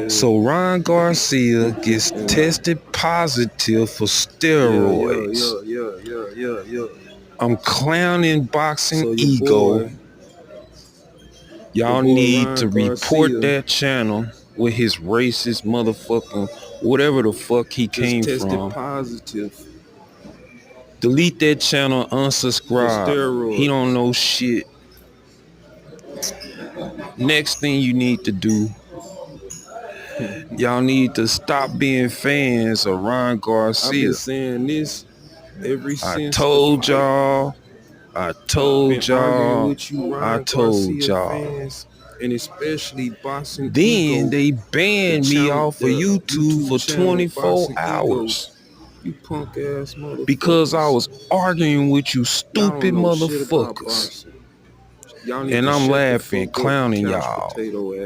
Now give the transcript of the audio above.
So Ron Garcia gets tested positive for steroids. Yeah. I'm clowning boxing So ego. Y'all boy need to Ryan report Garcia that channel with his racist motherfucking whatever the fuck he just came tested from. positive Delete that channel, for unsubscribe. He don't steroids. know shit. Next thing you need to do, y'all need to stop being fans of Ron I've been Garcia. saying this ever I since the told fight. y'all. I Been told arguing y'all. with you, I Ryan told Garcia y'all. fans, and especially Boxing Then Ego, they banned me off of the YouTube for channel 24 Boxing Ego. hours You punk ass because I motherfuckers. was arguing with you Y'all stupid don't know shit about motherfuckers. boxing. Y'all need And to I'm shut the laughing, fuck up, clowning couch y'all. potato ass.